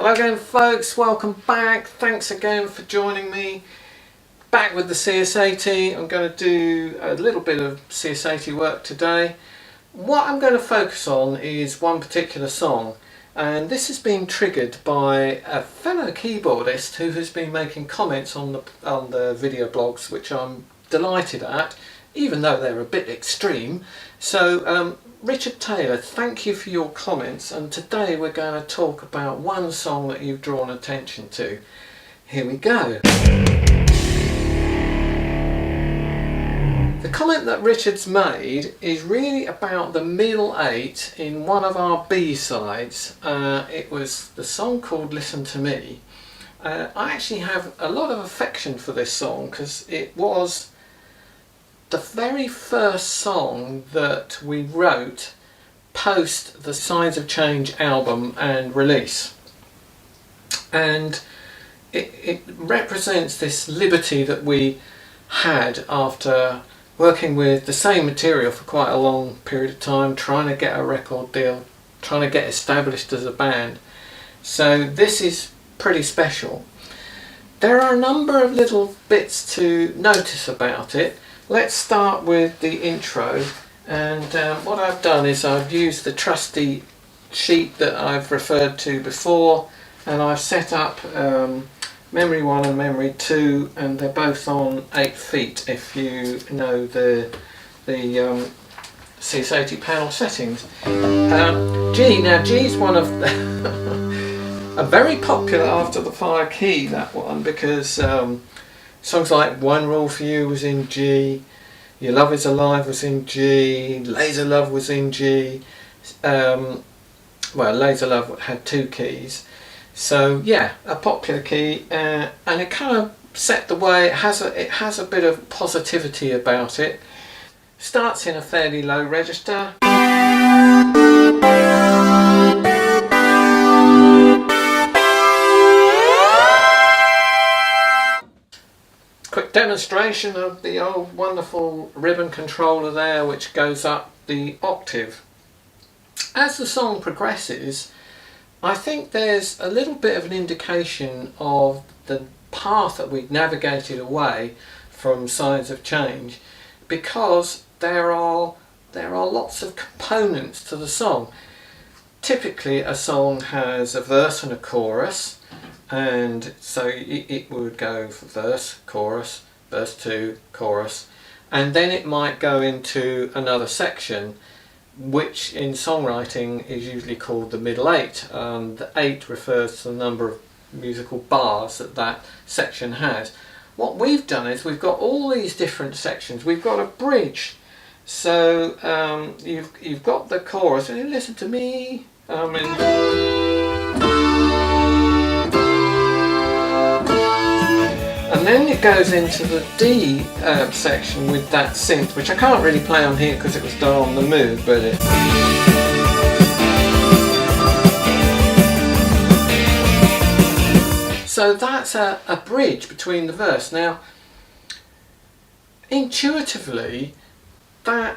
Hello again folks, welcome back. Thanks again for joining me. Back with the CS80. I'm going to do a little bit of CS80 work today. What I'm going to focus on is one particular song, and this has been triggered by a fellow keyboardist who has been making comments on the video blogs, which I'm delighted at, even though they're a bit extreme. So Richard Taylor, thank you for your comments, and today we're going to talk about one song that you've drawn attention to. Here we go. The comment that Richard's made is really about the middle 8 in one of our B-sides. It was the song called Listen to Me. I actually have a lot of affection for this song because it was the very first song that we wrote post the Signs of Change album and release, and it represents this liberty that we had after working with the same material for quite a long period of time, trying to get a record deal, trying to get established as a band. So this is pretty special. There are a number of little bits to notice about it. Let's start with the intro, and what I've done is I've used the trusty sheet that I've referred to before, and I've set up memory 1 and memory 2, and they're both on 8 feet if you know the CS80 panel settings. G, now G is one of a very popular after the fire key, that one, because songs like One Rule For You was in G, Your Love Is Alive was in G, Laser Love was in G. Well, Laser Love had 2 keys. So yeah, a popular key, and it kind of set the way. It has a bit of positivity about it. Starts in a fairly low register. Quick demonstration of the old wonderful ribbon controller there, which goes up the octave. As the song progresses, I think there's a little bit of an indication of the path that we've navigated away from Signs of Change, because there are lots of components to the song. Typically a song has a verse and a chorus, and so it would go for verse, chorus, verse 2, chorus, and then it might go into another section, which in songwriting is usually called the middle 8. The 8 refers to the number of musical bars that section has. What we've done is we've got all these different sections. We've got a bridge, so you've got the chorus, and listen to me. And then it goes into the D section with that synth, which I can't really play on here because it was done on the move, but so that's a bridge between the verse. Now, intuitively, that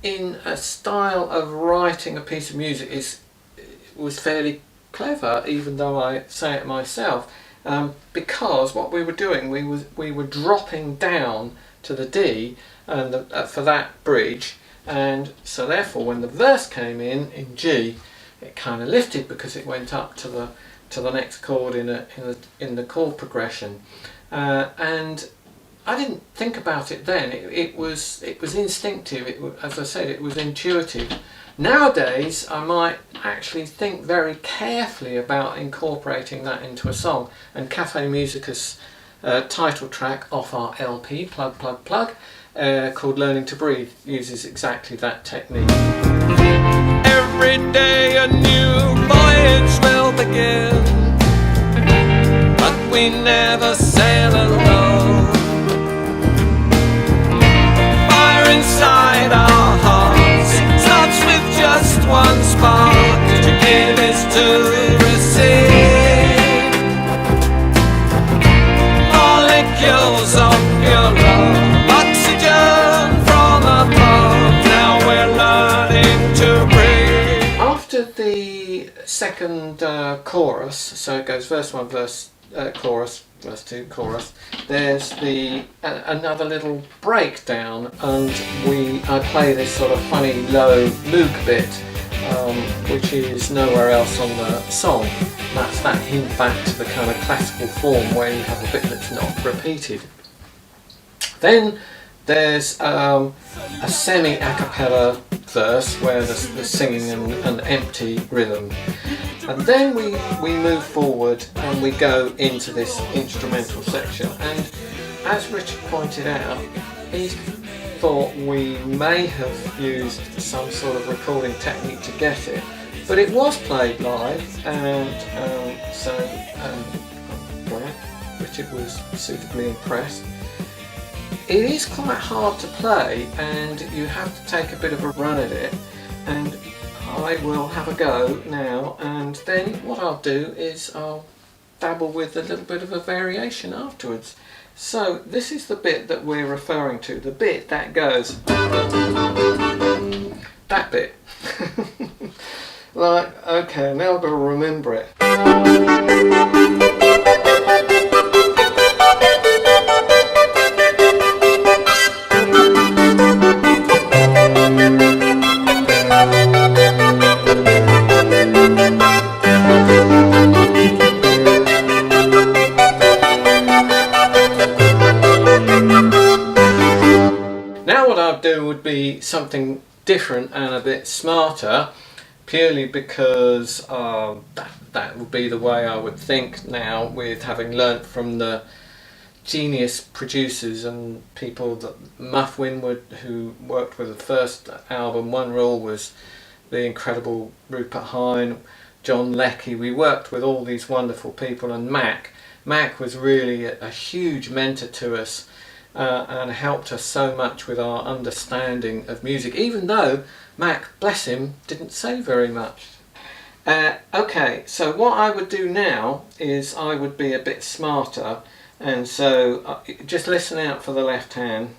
in a style of writing a piece of music was fairly clever, even though I say it myself. Because what we were doing, we were dropping down to the D and for that bridge, and so therefore when the verse came in G, it kind of lifted because it went up to the next chord in the chord progression, and I didn't think about it then. It was instinctive. As I said, it was intuitive. Nowadays, I might actually think very carefully about incorporating that into a song, and Café Musica's title track off our LP, Plug Plug Plug, called Learning to Breathe, uses exactly that technique. Every day a new voyage will begin, but we never sail alone. Fire inside our hearts, it starts with just one spark. To give is to receive. Molecules of your love, oxygen from above. Now we're learning to breathe. After the second chorus, so it goes verse 1, verse chorus, verse 2, chorus. There's the another little breakdown, and I play this sort of funny low Moog bit, which is nowhere else on the song. That's that hint back to the kind of classical form where you have a bit that's not repeated. Then there's a semi-a cappella verse where there's singing and an empty rhythm. And then we move forward and we go into this instrumental section. And as Richard pointed out, he thought we may have used some sort of recording technique to get it, but it was played live, and so I'm glad Richard was suitably impressed. It is quite hard to play, and you have to take a bit of a run at it, and I will have a go now, and then what I'll do is I'll dabble with a little bit of a variation afterwards. So this is the bit that we're referring to, the bit that goes, that bit. Like, okay, now I've got to remember it. Now what I'd do would be something different and a bit smarter, purely because that would be the way I would think now, with having learnt from the genius producers and people that Muff Winwood, who worked with the first album. One Rule was the incredible Rupert Hine, John Leckie. We worked with all these wonderful people, and Mac was really a huge mentor to us, and helped us so much with our understanding of music, even though Mac, bless him, didn't say very much. Okay, so what I would do now is I would be a bit smarter, and so just listen out for the left hand.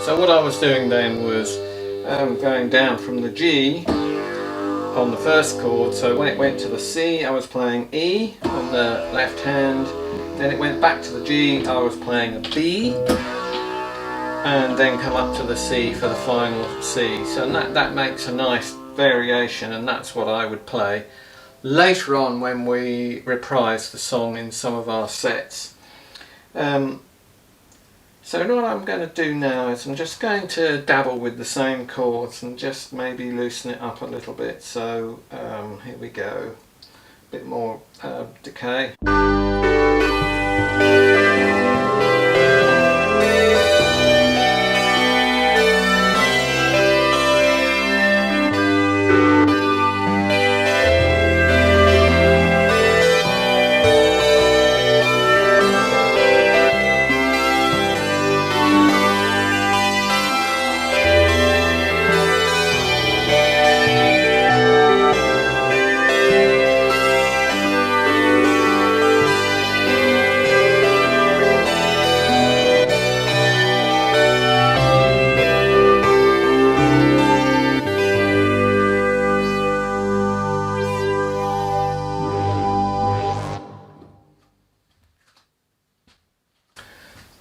So what I was doing then was going down from the G on the first chord, so when it went to the C I was playing E on the left hand, then it went back to the G, I was playing a B, and then come up to the C for the final C. So that makes a nice variation, and that's what I would play later on when we reprise the song in some of our sets. So what I'm going to do now is I'm just going to dabble with the same chords and just maybe loosen it up a little bit. So here we go, a bit more decay.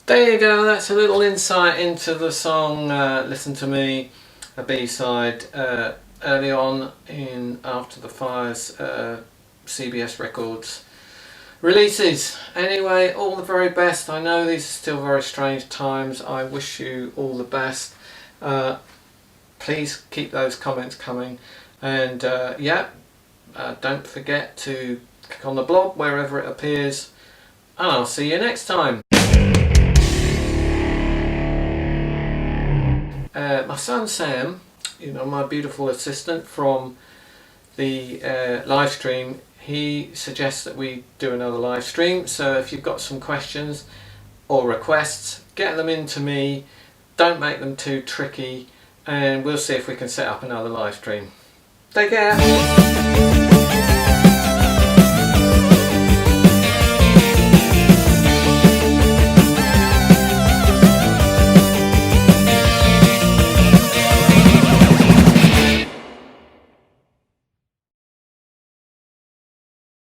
There you go, that's a little insight into the song Listen to Me, a B-side early on in After the Fire's CBS Records releases. Anyway, all the very best. I know these are still very strange times. I wish you all the best. Please keep those comments coming, and don't forget to click on the blog wherever it appears, and I'll see you next time. My son Sam, my beautiful assistant from the live stream, he suggests that we do another live stream. So if you've got some questions or requests, get them into me. Don't make them too tricky. and we'll see if we can set up another live stream. Take care.